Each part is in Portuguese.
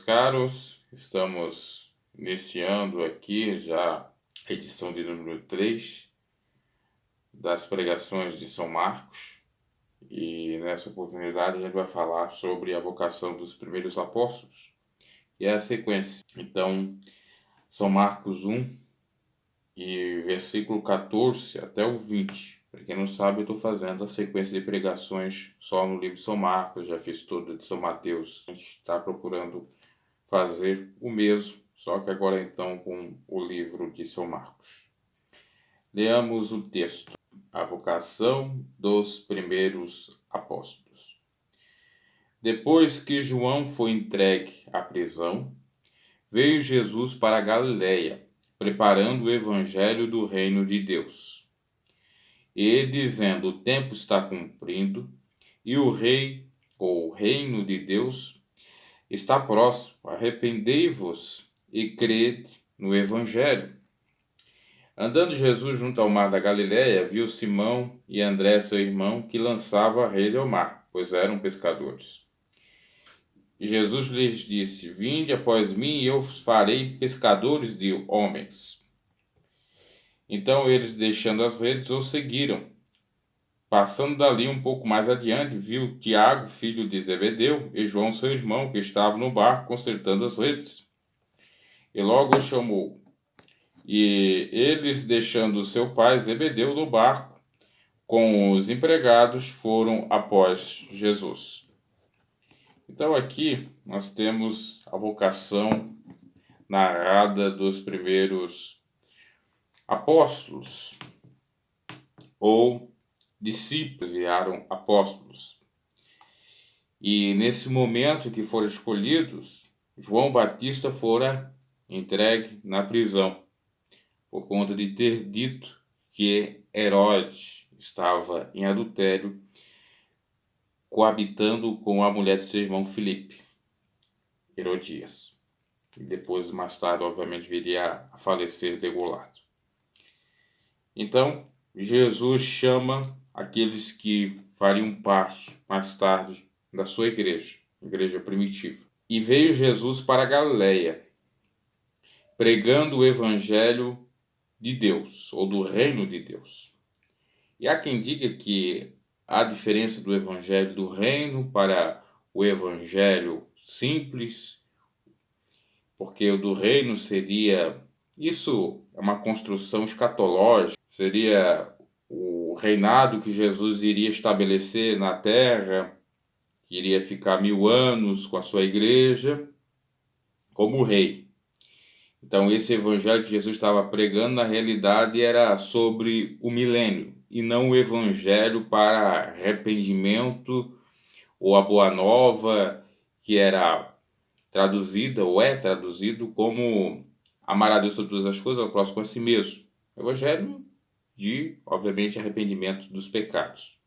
caros, estamos iniciando aqui já a edição de número 3 das pregações de São Marcos, e nessa oportunidade a gente vai falar sobre a vocação dos primeiros apóstolos e a sequência. Então, São Marcos 1 e versículo 14 até o 20. Para quem não sabe, eu estou fazendo a sequência de pregações só no livro de São Marcos, já fiz tudo de São Mateus. A gente está procurando fazer o mesmo, só que agora então com o livro de São Marcos. Leamos o texto. A vocação dos primeiros apóstolos. Depois que João foi entregue à prisão, veio Jesus para a Galiléia, preparando o evangelho do reino de Deus. E dizendo: o tempo está cumprindo e o reino de Deus está próximo. Arrependei-vos e crede no evangelho. Andando Jesus junto ao mar da Galiléia, viu Simão e André, seu irmão, que lançavam a rede ao mar, pois eram pescadores. E Jesus lhes disse: vinde após mim e eu os farei pescadores de homens. Então eles, deixando as redes, o seguiram. Passando dali um pouco mais adiante, viu Tiago, filho de Zebedeu, e João, seu irmão, que estavam no barco consertando as redes. E logo o chamou. E eles, deixando seu pai Zebedeu no barco, com os empregados, foram após Jesus. Então aqui nós temos a vocação narrada dos primeiros apóstolos, ou discípulos viraram apóstolos. E nesse momento que foram escolhidos, João Batista fora entregue na prisão, por conta de ter dito que Herodes estava em adultério, coabitando com a mulher de seu irmão Filipe, Herodias. E depois, mais tarde, obviamente, viria a falecer degolado. Então, Jesus chama aqueles que fariam parte, mais tarde, da sua igreja primitiva. E veio Jesus para a Galiléia, pregando o evangelho de Deus, ou do reino de Deus. E há quem diga que há diferença do evangelho do reino para o evangelho simples, porque o do reino seria, isso é uma construção escatológica, seria o reinado que Jesus iria estabelecer na terra, que iria ficar 1000 anos com a sua igreja, como rei. Então esse evangelho que Jesus estava pregando, na realidade, era sobre o milênio, e não o evangelho para arrependimento ou a boa nova, que era traduzida ou é traduzido como amar a Deus sobre todas as coisas, ao próximo a si mesmo. O evangelho de, obviamente, arrependimento dos pecados.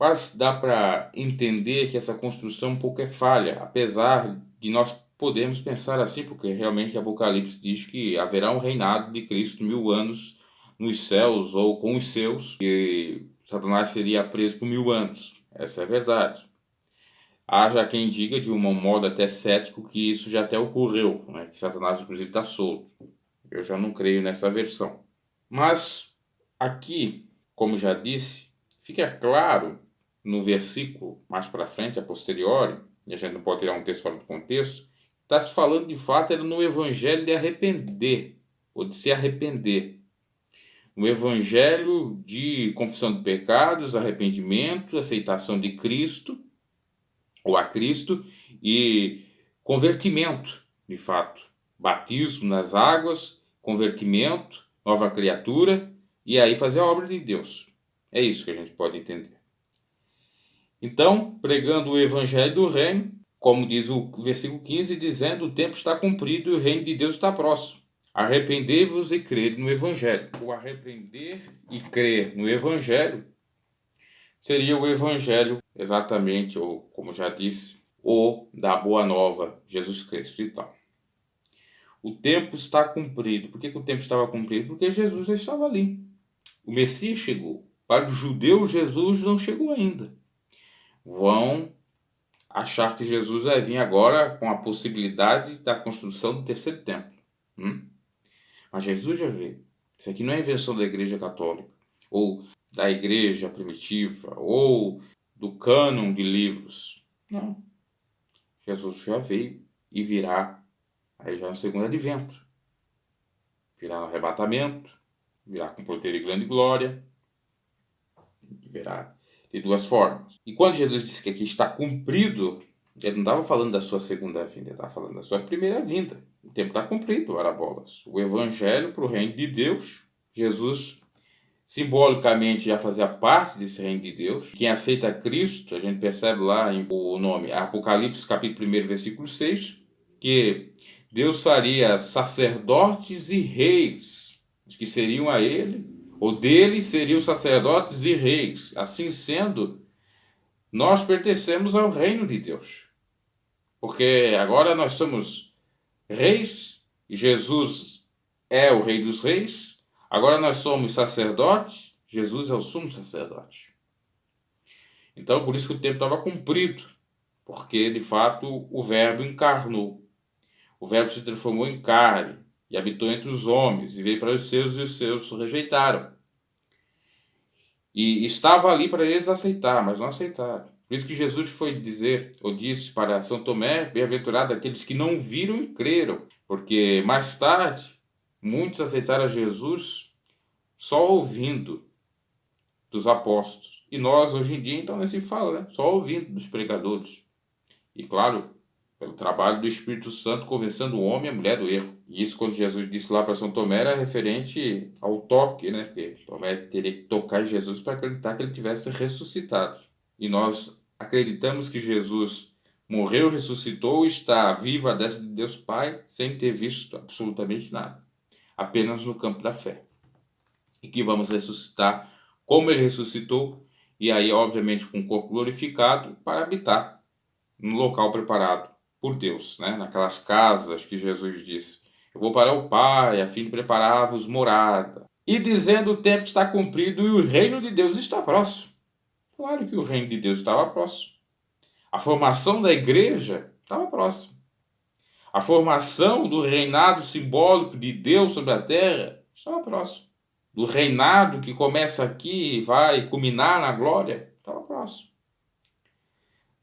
Mas dá para entender que essa construção um pouco é falha, apesar de nós podermos pensar assim, porque realmente Apocalipse diz que haverá um reinado de Cristo 1000 anos nos céus ou com os seus, e Satanás seria preso por 1000 anos. Essa é a verdade. Há já quem diga, de um modo até cético, que isso já até ocorreu, né? Que Satanás inclusive está solto. Eu já não creio nessa versão. Mas aqui, como já disse, fica claro no versículo mais para frente, a posteriori, e a gente não pode tirar um texto fora do contexto, está se falando de fato era no evangelho de arrepender, ou de se arrepender. No evangelho de confissão de pecados, arrependimento, aceitação de Cristo, ou a Cristo, e convertimento, de fato. Batismo nas águas, convertimento, nova criatura, e aí fazer a obra de Deus. É isso que a gente pode entender. Então, pregando o evangelho do reino, como diz o versículo 15, dizendo: o tempo está cumprido e o reino de Deus está próximo. Arrependei-vos e crede no evangelho. O arrepender e crer no evangelho seria o evangelho exatamente, ou como já disse, o da boa nova, Jesus Cristo e tal. O tempo está cumprido. Por que o tempo estava cumprido? Porque Jesus já estava ali. O Messias chegou. Para os judeus, Jesus não chegou ainda. Vão achar que Jesus vai vir agora com a possibilidade da construção do terceiro templo. Mas Jesus já veio. Isso aqui não é invenção da Igreja Católica, ou da Igreja Primitiva, ou do cânon de livros. Não. Jesus já veio e virá aí já no segundo advento. Virá no arrebatamento, virá com poder e grande glória, virá de duas formas. E quando Jesus disse que aqui está cumprido, ele não estava falando da sua segunda vinda, ele estava falando da sua primeira vinda. O tempo está cumprido, ora bolas. O evangelho para o reino de Deus, Jesus simbolicamente já fazia parte desse reino de Deus. Quem aceita Cristo, a gente percebe lá em o nome Apocalipse, capítulo 1, versículo 6, que Deus faria sacerdotes e reis, que seriam a ele, ou dele seriam sacerdotes e reis. Assim sendo, nós pertencemos ao reino de Deus. Porque agora nós somos reis, e Jesus é o rei dos reis. Agora nós somos sacerdotes, Jesus é o sumo sacerdote. Então, por isso que o tempo estava cumprido, porque, de fato, o Verbo encarnou. O Verbo se transformou em carne e habitou entre os homens, e veio para os seus o rejeitaram. E estava ali para eles aceitar, mas não aceitaram. Por isso que Jesus foi dizer, ou disse para São Tomé, bem-aventurado aqueles que não viram e creram, porque mais tarde muitos aceitaram Jesus só ouvindo dos apóstolos. E nós, hoje em dia, então, nem se fala, né? Só ouvindo dos pregadores. E, claro, pelo trabalho do Espírito Santo, convencendo o homem e a mulher do erro. E isso, quando Jesus disse lá para São Tomé, era referente ao toque, né? Porque Tomé teria que tocar em Jesus para acreditar que ele tivesse ressuscitado. E nós acreditamos que Jesus morreu, ressuscitou e está vivo à destra de Deus Pai, sem ter visto absolutamente nada. Apenas no campo da fé. E que vamos ressuscitar como ele ressuscitou, e aí, obviamente, com o corpo glorificado, para habitar no local preparado por Deus, né? Naquelas casas que Jesus disse: eu vou para o Pai, a fim de preparar-vos morada. E dizendo: o tempo está cumprido e o reino de Deus está próximo. Claro que o reino de Deus estava próximo. A formação da igreja estava próxima. A formação do reinado simbólico de Deus sobre a terra estava próximo. Do reinado que começa aqui e vai culminar na glória, estava próximo.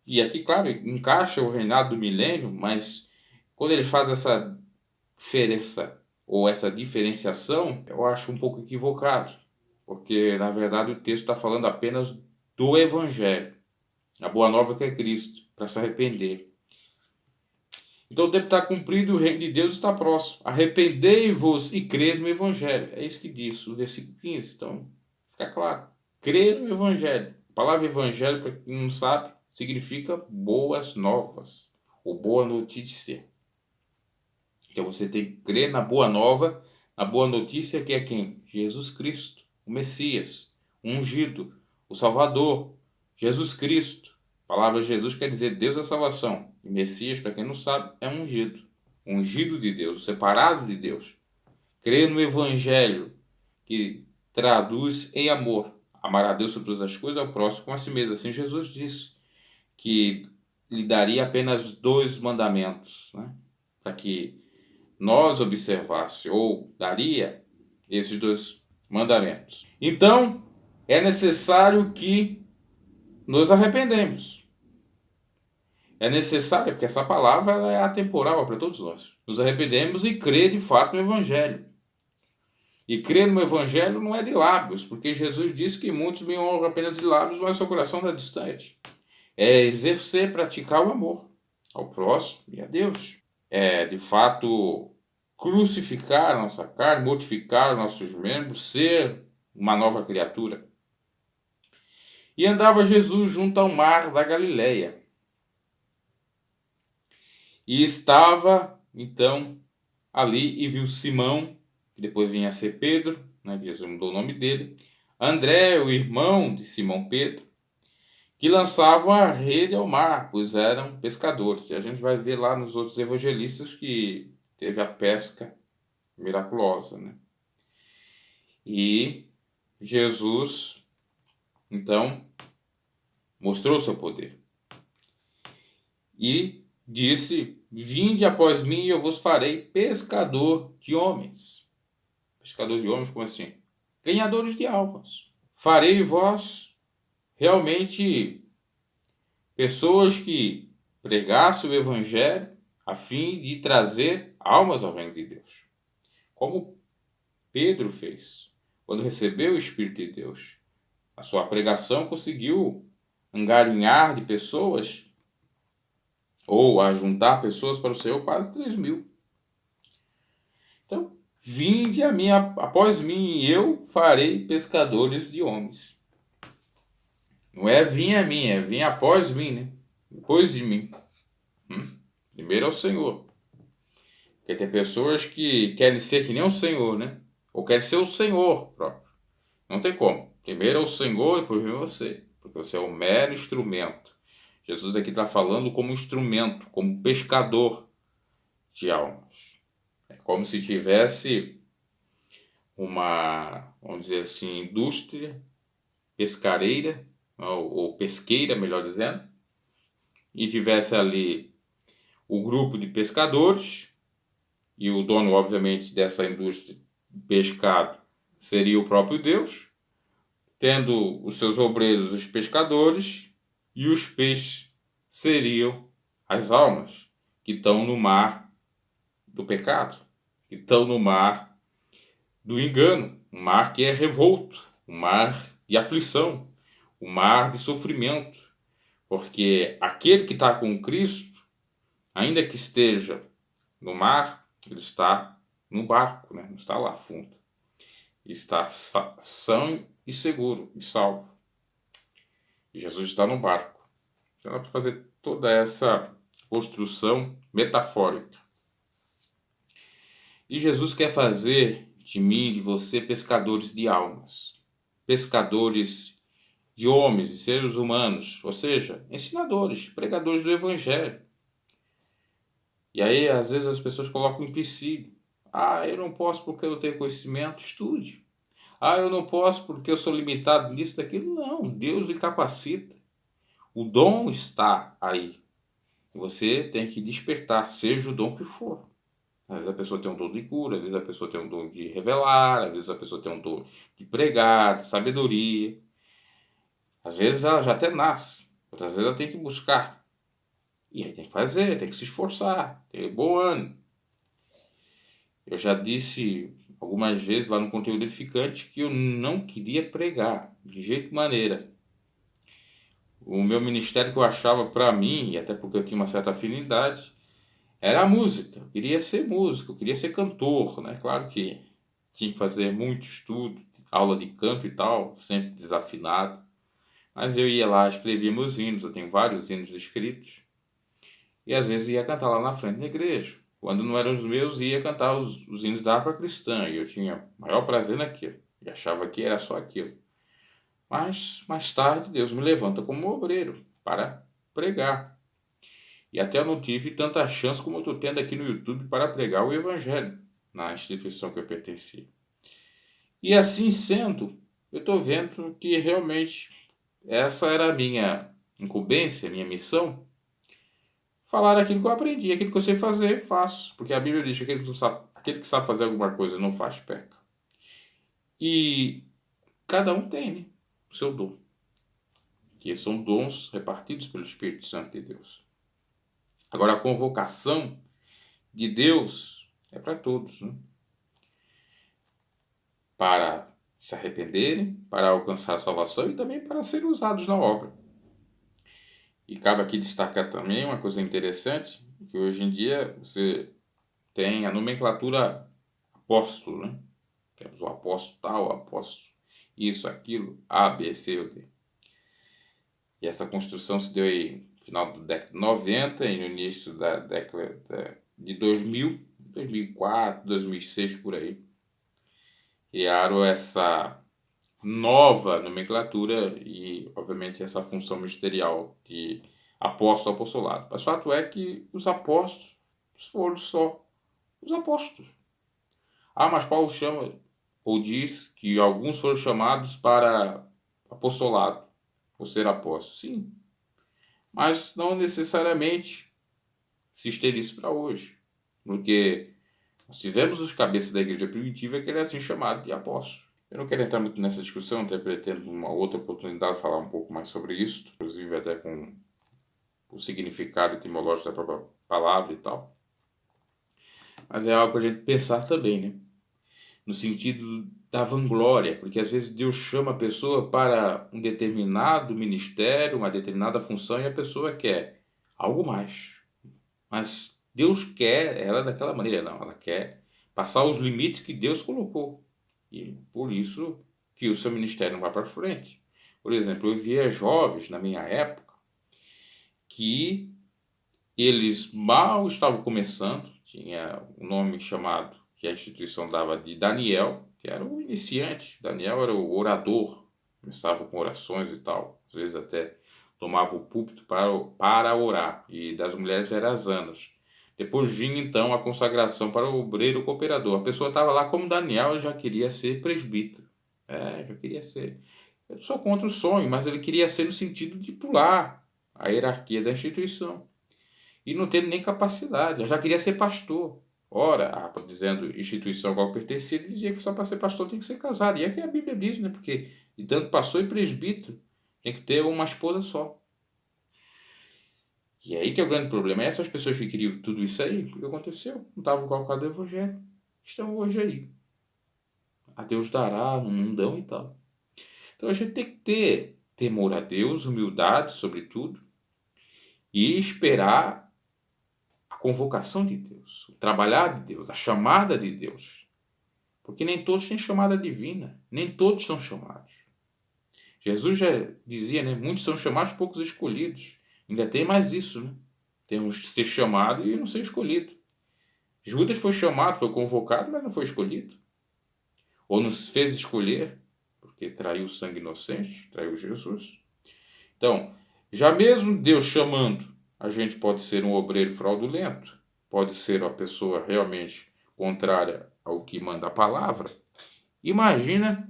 E aqui, claro, encaixa o reinado do milênio, mas quando ele faz essa diferença ou essa diferenciação, eu acho um pouco equivocado, porque na verdade o texto está falando apenas do Evangelho, a boa nova que é Cristo, para se arrepender. Então o tempo está cumprido e o reino de Deus está próximo. Arrependei-vos e crede no Evangelho. É isso que diz o versículo 15. Então, fica claro. Crer no Evangelho. A palavra Evangelho, para quem não sabe, significa boas novas ou boa notícia. Então você tem que crer na boa nova, na boa notícia que é quem? Jesus Cristo, o Messias, o ungido, o Salvador, Jesus Cristo. A palavra Jesus quer dizer Deus é salvação. E Messias, para quem não sabe, é ungido. Ungido de Deus, separado de Deus. Crer no Evangelho, que traduz em amor. Amar a Deus sobre todas as coisas, ao próximo como a si mesmo. Assim Jesus disse que lhe daria apenas 2 mandamentos, né? Para que nós observasse, ou daria esses 2 mandamentos. Então, é necessário que nos arrependemos. É necessário, porque essa palavra ela é atemporal para todos nós. Nos arrependemos e crer de fato no Evangelho. E crer no Evangelho não é de lábios, porque Jesus disse que muitos me honram apenas de lábios, mas seu coração está distante. É exercer, praticar o amor ao próximo e a Deus. É, de fato, crucificar a nossa carne, mortificar nossos membros, ser uma nova criatura. E andava Jesus junto ao mar da Galileia. E estava, então, ali e viu Simão, que depois vinha a ser Pedro, né, Jesus mudou o nome dele, André, o irmão de Simão Pedro, que lançavam a rede ao mar, pois eram pescadores. E a gente vai ver lá nos outros evangelistas que teve a pesca miraculosa, né? E Jesus, então, mostrou o seu poder. E disse: Vinde após mim e eu vos farei pescador de homens. Pescador de homens, como assim? Ganhadores de almas. Farei vós realmente pessoas que pregassem o evangelho a fim de trazer almas ao reino de Deus. Como Pedro fez quando recebeu o Espírito de Deus. A sua pregação conseguiu angarinhar de pessoas ou ajuntar pessoas para o Senhor, quase 3.000. Então, vinde a mim após mim e eu farei pescadores de homens. Não é vim a mim, é vim após mim, né? Depois de mim. Primeiro é o Senhor. Porque tem pessoas que querem ser que nem o Senhor, né? Ou querem ser o Senhor próprio. Não tem como. Primeiro é o Senhor e depois vem você. Porque você é um mero instrumento. Jesus aqui está falando como instrumento, como pescador de almas. É como se tivesse uma, vamos dizer assim, indústria pescareira, ou pesqueira, melhor dizendo, e tivesse ali o grupo de pescadores, e o dono, obviamente, dessa indústria de pescado seria o próprio Deus, tendo os seus obreiros, os pescadores, e os peixes seriam as almas que estão no mar do pecado, que estão no mar do engano, um mar que é revolto, um mar de aflição, um mar de sofrimento, porque aquele que está com Cristo, ainda que esteja no mar, ele está no barco, né? Não está lá fundo. Está são e seguro e salvo. E Jesus está no barco. Então dá para fazer toda essa construção metafórica. E Jesus quer fazer de mim, de você, pescadores de almas, pescadores de homens, de seres humanos, ou seja, ensinadores, pregadores do Evangelho. E aí, às vezes, as pessoas colocam um empecilho. Ah, eu não posso porque eu não tenho conhecimento, estude. Ah, eu não posso porque eu sou limitado nisso, daquilo. Não, Deus lhe capacita. O dom está aí. Você tem que despertar, seja o dom que for. Às vezes a pessoa tem um dom de cura, às vezes a pessoa tem um dom de revelar, às vezes a pessoa tem um dom de pregar, de sabedoria. Às vezes ela já até nasce, outras vezes ela tem que buscar. E aí tem que fazer, tem que se esforçar, ter bom ânimo. Eu já disse algumas vezes lá no Conteúdo Edificante que eu não queria pregar, de jeito maneira. O meu ministério que eu achava para mim, e até porque eu tinha uma certa afinidade, era a música. Eu queria ser músico, eu queria ser cantor, né? Claro que tinha que fazer muito estudo, aula de canto e tal, sempre desafinado. Mas eu ia lá, escrevia meus hinos, eu tenho vários hinos escritos. E às vezes ia cantar lá na frente da igreja. Quando não eram os meus, ia cantar os hinos da harpa cristã. E eu tinha maior prazer naquilo. E achava que era só aquilo. Mas, mais tarde, Deus me levanta como obreiro para pregar. E até eu não tive tanta chance como eu estou tendo aqui no YouTube para pregar o Evangelho na instituição que eu pertencia. E assim sendo, eu estou vendo que realmente essa era a minha incumbência, a minha missão. Falar aquilo que eu aprendi, aquilo que eu sei fazer, faço. Porque a Bíblia diz que aquele que sabe fazer alguma coisa não faz, peca. E cada um tem, né, o seu dom. Que são dons repartidos pelo Espírito Santo de Deus. Agora, a convocação de Deus é para todos, né? Para se arrependerem, para alcançar a salvação e também para serem usados na obra. E cabe aqui destacar também uma coisa interessante, que hoje em dia você tem a nomenclatura apóstolo, né? Temos o apóstolo tal, o apóstolo isso, aquilo, A, B, C ou D. E essa construção se deu aí no final da década de 90 e no início da década de 2000, 2004, 2006, por aí. Criaram essa nova nomenclatura e, obviamente, essa função ministerial de apóstolo, apostolado. Mas o fato é que os apóstolos foram só os apóstolos. Ah, mas Paulo chama ou diz que alguns foram chamados para apostolado, ou ser apóstolos. Sim, mas não necessariamente se estende isso para hoje, porque nós tivemos os cabeças da igreja primitiva que eram assim chamados de apóstolos. Eu não quero entrar muito nessa discussão, até pretendo uma outra oportunidade falar um pouco mais sobre isso, inclusive até com o significado etimológico da própria palavra e tal. Mas é algo para a gente pensar também, né? No sentido da vanglória, porque às vezes Deus chama a pessoa para um determinado ministério, uma determinada função, e a pessoa quer algo mais. Mas Deus quer ela daquela maneira, não, ela quer passar os limites que Deus colocou. E por isso que o seu ministério não vai para frente. Por exemplo, eu via jovens na minha época que eles mal estavam começando, tinha um nome chamado, que a instituição dava de Daniel, que era o iniciante. Daniel era o orador, começava com orações e tal, às vezes até tomava o púlpito para orar, e das mulheres eram as anas. Depois vinha então a consagração para o obreiro cooperador. A pessoa estava lá como Daniel, já queria ser presbítero. Já queria ser. Eu sou contra o sonho, mas ele queria ser no sentido de pular a hierarquia da instituição. E não tendo nem capacidade. Eu já queria ser pastor. Ora, dizendo instituição a qual pertencia, ele dizia que só para ser pastor tem que ser casado. E é que a Bíblia diz, né? Porque, e tanto pastor e presbítero, tem que ter uma esposa só. E aí que é o grande problema. É essas pessoas que queriam tudo isso aí, o que aconteceu? Não estavam colocados no Evangelho. Estão hoje aí. A Deus dará no mundão e tal. Então a gente tem que ter temor a Deus, humildade, sobretudo, e esperar a convocação de Deus, o trabalhar de Deus, a chamada de Deus. Porque nem todos têm chamada divina, nem todos são chamados. Jesus já dizia, né? Muitos são chamados, poucos escolhidos. Ainda tem mais isso, né? Temos que ser chamado e não ser escolhido. Judas foi chamado, foi convocado, mas não foi escolhido. Ou não se fez escolher, porque traiu o sangue inocente, traiu Jesus. Então, já mesmo Deus chamando, a gente pode ser um obreiro fraudulento, pode ser uma pessoa realmente contrária ao que manda a palavra. Imagina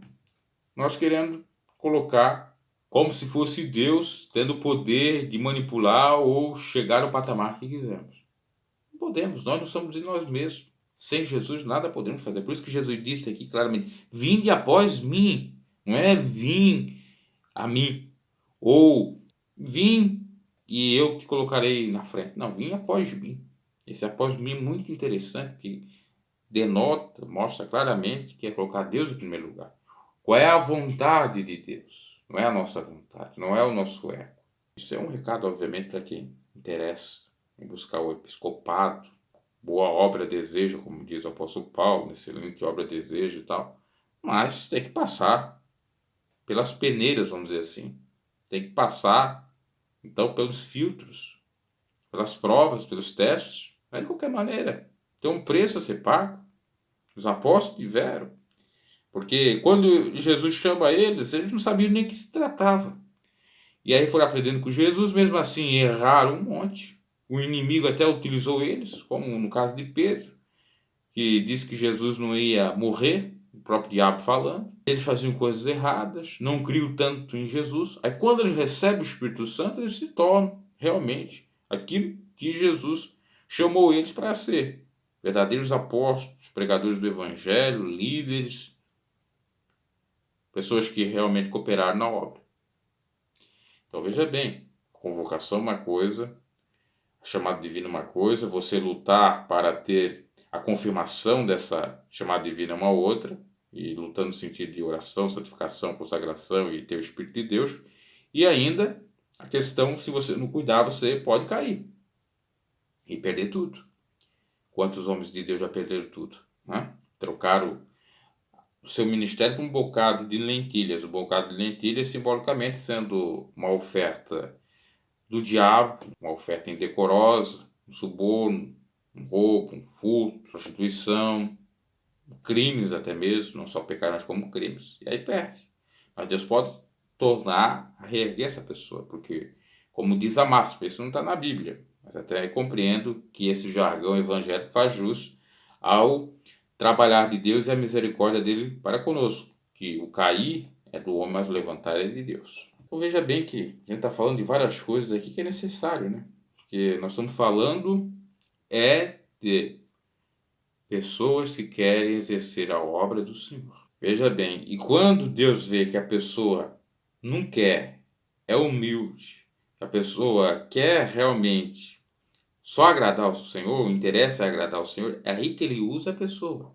nós querendo colocar como se fosse Deus tendo o poder de manipular ou chegar ao patamar que quisermos. Não podemos, nós não somos de nós mesmos. Sem Jesus nada podemos fazer. Por isso que Jesus disse aqui claramente: vinde após mim. Não é vim a mim. Ou vim e eu te colocarei na frente. Não, vim após mim. Esse após mim é muito interessante, que denota, mostra claramente que é colocar Deus em primeiro lugar. Qual é a vontade de Deus? Não é a nossa vontade, não é o nosso ego. Isso é um recado, obviamente, para quem interessa em buscar o episcopado. Boa obra desejo, como diz o apóstolo Paulo, excelente obra desejo e tal. Mas tem que passar pelas peneiras, vamos dizer assim. Tem que passar, então, pelos filtros, pelas provas, pelos testes. Não é de qualquer maneira. Tem um preço a ser pago. Os apóstolos tiveram. Porque quando Jesus chama eles não sabiam nem o que se tratava. E aí foram aprendendo com Jesus, mesmo assim erraram um monte. O inimigo até utilizou eles, como no caso de Pedro, que disse que Jesus não ia morrer, o próprio diabo falando. Eles faziam coisas erradas, não criam tanto em Jesus. Aí quando eles recebem o Espírito Santo, eles se tornam realmente aquilo que Jesus chamou eles para ser. Verdadeiros apóstolos, pregadores do Evangelho, líderes, pessoas que realmente cooperaram na obra. Então veja bem, convocação é uma coisa, chamada divina é uma coisa, você lutar para ter a confirmação dessa chamada divina é uma outra, e lutando no sentido de oração, santificação, consagração e ter o Espírito de Deus, e ainda a questão, se você não cuidar, você pode cair e perder tudo. Quantos homens de Deus já perderam tudo? Né? Trocaram o seu ministério por um bocado de lentilhas. O bocado de lentilhas simbolicamente sendo uma oferta do diabo, uma oferta indecorosa, um suborno, um roubo, um furto, prostituição, crimes até mesmo, não só pecados, mas como crimes. E aí perde. Mas Deus pode tornar a reerguer essa pessoa, porque, como diz a máxima, isso não está na Bíblia, mas até compreendo que esse jargão evangélico faz jus ao trabalhar de Deus e a misericórdia dele para conosco, que o cair é do homem, mas o levantar é de Deus. Então veja bem que a gente está falando de várias coisas aqui que é necessário, né? Porque nós estamos falando de pessoas que querem exercer a obra do Senhor. Veja bem, e quando Deus vê que a pessoa não quer, é humilde, a pessoa quer realmente só agradar o Senhor, o interesse é agradar o Senhor, é aí que ele usa a pessoa.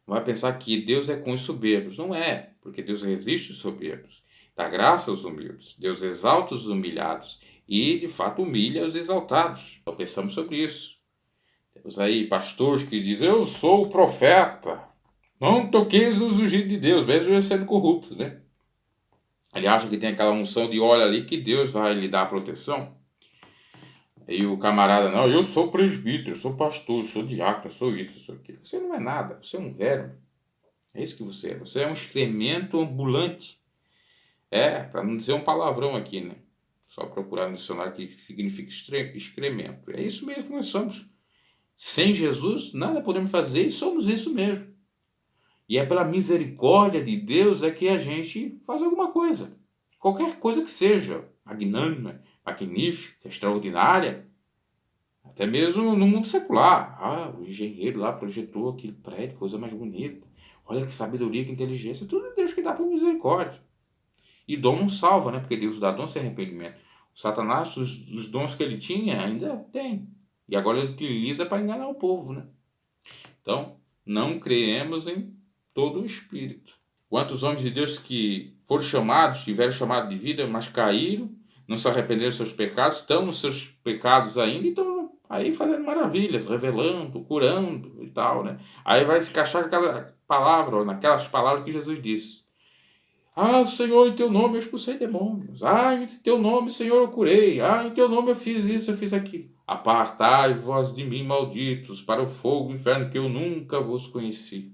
Não vai pensar que Deus é com os soberbos. Não é, porque Deus resiste os soberbos. Dá graça aos humildes. Deus exalta os humilhados e, de fato, humilha os exaltados. Então pensamos sobre isso. Temos aí pastores que dizem, eu sou o profeta. Não toqueis nos ungidos de Deus, mesmo ele sendo corrupto, né? Ele acha que tem aquela unção de óleo ali que Deus vai lhe dar a proteção. Aí o camarada, não, eu sou presbítero, eu sou pastor, eu sou diácono, eu sou isso, eu sou aquilo. Você não é nada, você é um verme. É isso que você é. Você é um excremento ambulante. Para não dizer um palavrão aqui, né? Só procurar no dicionário que significa excremento. É isso mesmo que nós somos. Sem Jesus, nada podemos fazer e somos isso mesmo. E é pela misericórdia de Deus é que a gente faz alguma coisa. Qualquer coisa que seja. Magnânima, magnífica, extraordinária. Até mesmo no mundo secular. O engenheiro lá projetou aquele prédio, coisa mais bonita. Olha que sabedoria, que inteligência. Tudo é Deus que dá por misericórdia. E dom não salva, né? Porque Deus dá dom sem arrependimento. O Satanás, os dons que ele tinha, ainda tem. E agora ele utiliza para enganar o povo, né? Então, não creemos em todo o Espírito. Quantos homens de Deus que foram chamados, tiveram chamado de vida, mas caíram, não se arrependeram dos seus pecados, estão nos seus pecados ainda e estão aí fazendo maravilhas, revelando, curando e tal, né? Aí vai se encaixar naquela palavra, ou naquelas palavras que Jesus disse. Senhor, em teu nome eu expulsei demônios. Em teu nome, Senhor, eu curei. Em teu nome eu fiz isso, eu fiz aquilo. Apartai vós de mim, malditos, para o fogo do inferno, que eu nunca vos conheci.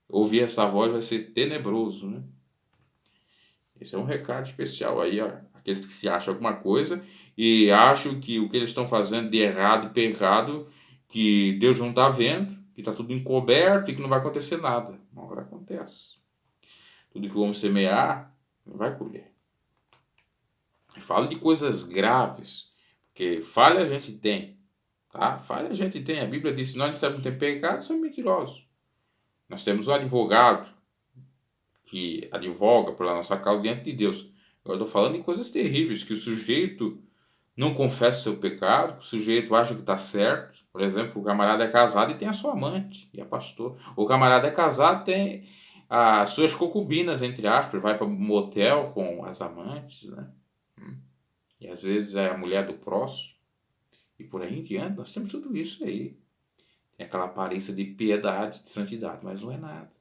Ouvir essa voz vai ser tenebroso, né? Esse é um recado especial aí, aqueles que se acham alguma coisa e acham que o que eles estão fazendo de errado, pecado, que Deus não está vendo, que está tudo encoberto e que não vai acontecer nada. Uma hora acontece. Tudo que o homem semear, vai colher. Falo de coisas graves, porque falha a gente tem, tá? Falha a gente tem. A Bíblia diz, se nós dissermos que não tem pecado, somos mentirosos. Nós temos um advogado que advoga pela nossa causa diante de Deus. Eu estou falando de coisas terríveis, que o sujeito não confessa o seu pecado, o sujeito acha que está certo. Por exemplo, o camarada é casado e tem a sua amante, e é pastor. O camarada é casado e tem as suas concubinas, entre aspas, vai para um motel com as amantes, né? E às vezes é a mulher do próximo. E por aí em diante, nós temos tudo isso aí. Tem aquela aparência de piedade, de santidade, mas não é nada.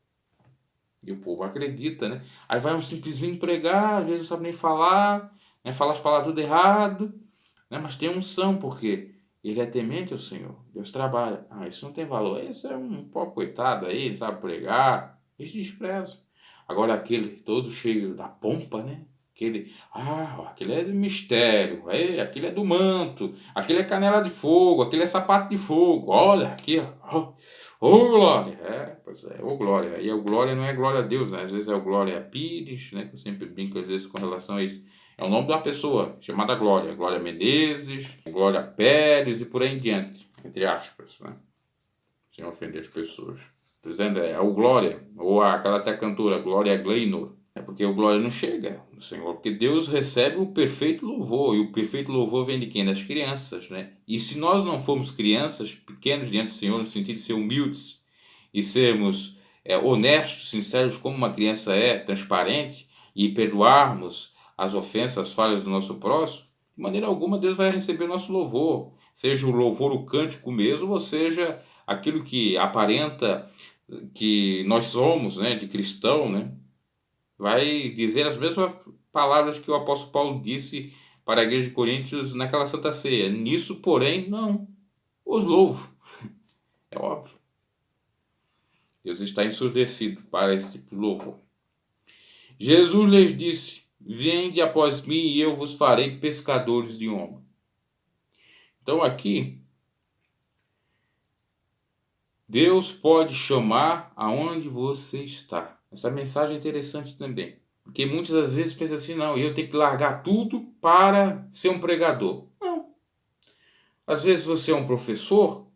E o povo acredita, né? Aí vai um simplesinho pregar, às vezes não sabe nem falar, né? Fala as palavras tudo errado, né? Mas tem unção, porque ele é temente ao Senhor. Deus trabalha. Isso não tem valor. Esse é um pobre coitado aí, ele sabe pregar. Eles desprezam. Agora aquele todo cheio da pompa, né? Aquele é do mistério, aquele é do manto, aquele é canela de fogo, aquele é sapato de fogo, olha aqui, glória, pois é, glória, e o glória não é glória a Deus, né? Às vezes é o glória a Pires, né? Que eu sempre brinco às vezes com relação a isso, é o nome de uma pessoa chamada Glória, Glória Menezes, Glória Pérez e por aí em diante, entre aspas, né? Sem ofender as pessoas. Tô dizendo, é o Glória, ou aquela até cantora, Glória Gaynor. É porque o glória não chega no Senhor, porque Deus recebe o perfeito louvor, e o perfeito louvor vem de quem? Das crianças, né? E se nós não formos crianças, pequenos diante do Senhor, no sentido de ser humildes, e sermos honestos, sinceros, como uma criança é, transparente, e perdoarmos as ofensas, as falhas do nosso próximo, de maneira alguma Deus vai receber o nosso louvor, seja o louvor, o cântico mesmo, ou seja, aquilo que aparenta que nós somos, né, de cristão, né? Vai dizer as mesmas palavras que o apóstolo Paulo disse para a igreja de Coríntios naquela Santa Ceia. Nisso, porém, não os louvo. É óbvio. Deus está ensurdecido para esse tipo de louvor. Jesus lhes disse, vinde após mim e eu vos farei pescadores de homens. Então aqui, Deus pode chamar aonde você está. Essa mensagem é interessante também. Porque muitas das vezes pensam assim, não, eu tenho que largar tudo para ser um pregador. Não. Às vezes você é um professor,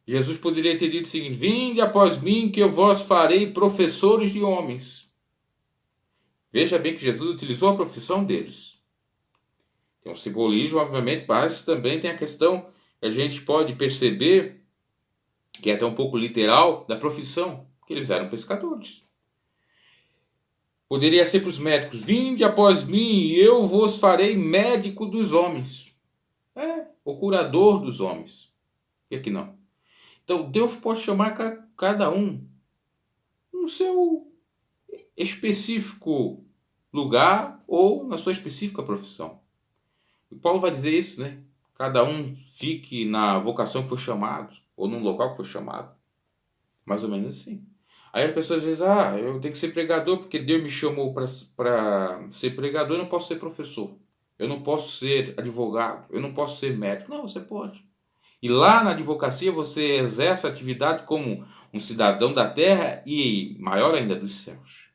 Jesus poderia ter dito o seguinte: vinde após mim que eu vos farei professores de homens. Veja bem que Jesus utilizou a profissão deles. Tem um simbolismo, obviamente, mas também tem a questão que a gente pode perceber, que é até um pouco literal, da profissão, que eles eram pescadores. Poderia ser para os médicos: vinde após mim e eu vos farei médico dos homens. O curador dos homens. Por que não? Então Deus pode chamar cada um no seu específico lugar ou na sua específica profissão. E Paulo vai dizer isso, né? Cada um fique na vocação que foi chamado, ou num local que foi chamado. Mais ou menos assim. Aí as pessoas dizem: eu tenho que ser pregador porque Deus me chamou para ser pregador, eu não posso ser professor. Eu não posso ser advogado, eu não posso ser médico. Não, você pode. E lá na advocacia você exerce a atividade como um cidadão da terra e, maior ainda, dos céus.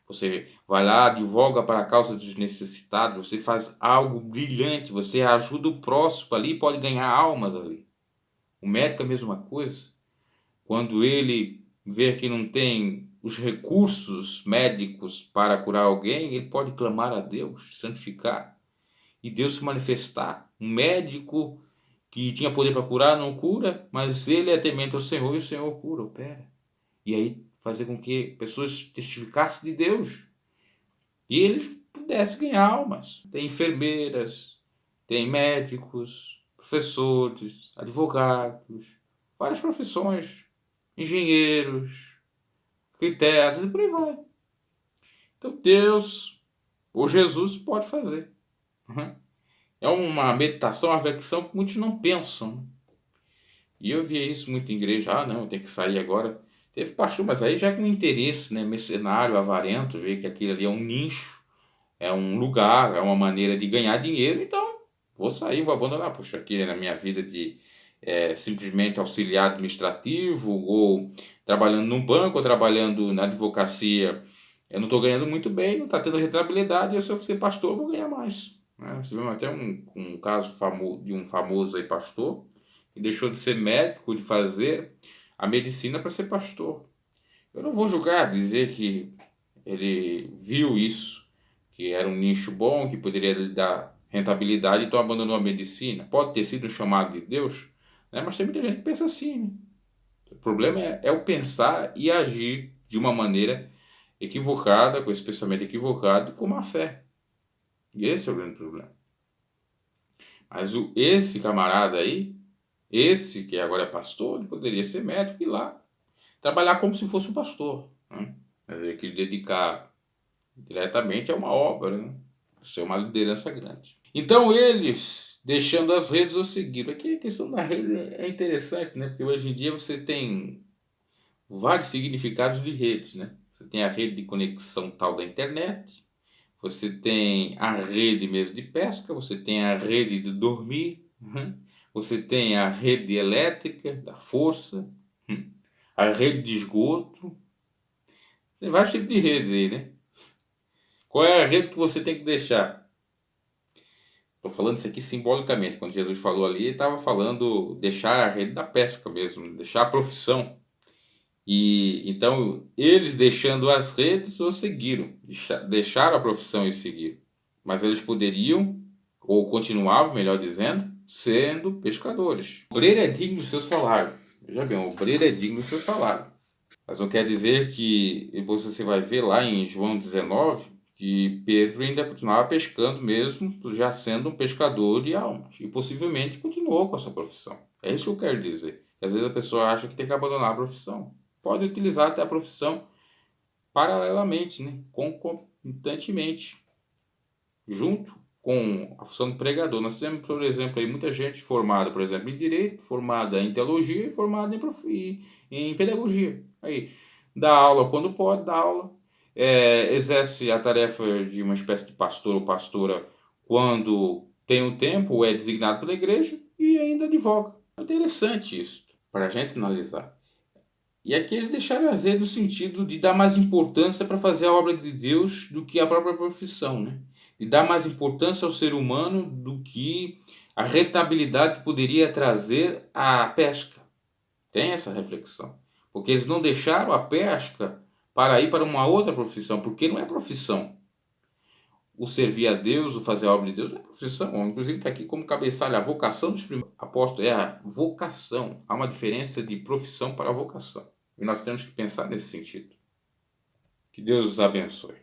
Você vai lá, advoga para a causa dos necessitados, você faz algo brilhante, você ajuda o próximo ali e pode ganhar almas ali. O médico é a mesma coisa. Quando ele vê que não tem os recursos médicos para curar alguém, ele pode clamar a Deus, santificar, e Deus se manifestar. Um médico que tinha poder para curar não cura, mas ele é temente ao Senhor e o Senhor cura, opera. E aí fazer com que pessoas testificassem de Deus e eles pudessem ganhar almas. Tem enfermeiras, tem médicos, professores, advogados, várias profissões, engenheiros, arquitetos e por aí vai. Então Deus ou Jesus pode fazer. É uma meditação, uma reflexão que muitos não pensam. E eu via isso muito em igreja. Não, tem que sair agora. Teve pastor, mas aí já com interesse, né, mercenário, avarento, ver que aquilo ali é um nicho, é um lugar, é uma maneira de ganhar dinheiro. Então, vou sair, vou abandonar. Poxa, aqui na minha vida de simplesmente auxiliar administrativo, ou trabalhando num banco, ou trabalhando na advocacia, eu não estou ganhando muito bem, não está tendo rentabilidade, e se eu ser pastor, eu vou ganhar mais. Né? Tivemos até um caso de um famoso aí pastor, que deixou de ser médico, de fazer a medicina para ser pastor. Eu não vou julgar, dizer que ele viu isso, que era um nicho bom, que poderia lhe dar rentabilidade, então abandonou a medicina. Pode ter sido um chamado de Deus, né? Mas tem muita gente que pensa assim. Né? O problema é o pensar e agir de uma maneira equivocada, com esse pensamento equivocado, com má fé. E esse é o grande problema. Mas esse camarada aí, esse que agora é pastor, ele poderia ser médico e ir lá trabalhar como se fosse um pastor. Né? Mas ele queria dedicar diretamente a uma obra, né? Ser uma liderança grande. Então eles, deixando as redes, o seguiram. Aqui a questão da rede é interessante, né? Porque hoje em dia você tem vários significados de redes, né? Você tem a rede de conexão tal da internet, você tem a rede mesmo de pesca, você tem a rede de dormir, você tem a rede elétrica, da força, a rede de esgoto. Tem vários tipos de rede aí, né? Qual é a rede que você tem que deixar? Estou falando isso aqui simbolicamente. Quando Jesus falou ali, ele estava falando deixar a rede da pesca mesmo, deixar a profissão. E então eles, deixando as redes, o seguiram, deixaram a profissão e seguiram. Mas eles poderiam, ou continuavam, melhor dizendo, sendo pescadores. O obreiro é digno do seu salário. Veja bem, o obreiro é digno do seu salário. Mas não quer dizer que, depois você vai ver lá em João 19, que Pedro ainda continuava pescando mesmo, já sendo um pescador de almas. E possivelmente continuou com essa profissão. É isso que eu quero dizer. Às vezes a pessoa acha que tem que abandonar a profissão. Pode utilizar até a profissão paralelamente, né? Concomitantemente, junto com a função do pregador. Nós temos, por exemplo, aí muita gente formada, por exemplo, em Direito, formada em Teologia e formada em Pedagogia. Aí, dá aula quando pode, dá aula. Exerce a tarefa de uma espécie de pastor ou pastora quando tem um tempo, ou é designado pela igreja, e ainda advoga. É interessante isso, para a gente analisar. E aqui eles deixaram às vezes no sentido de dar mais importância para fazer a obra de Deus do que a própria profissão, né? De dar mais importância ao ser humano do que a rentabilidade que poderia trazer a pesca. Tem essa reflexão. Porque eles não deixaram a pesca para ir para uma outra profissão, porque não é profissão. O servir a Deus, o fazer a obra de Deus, não é profissão. Inclusive está aqui como cabeçalho a vocação dos primeiros apóstolos, é a vocação. Há uma diferença de profissão para a vocação. E nós temos que pensar nesse sentido. Que Deus os abençoe.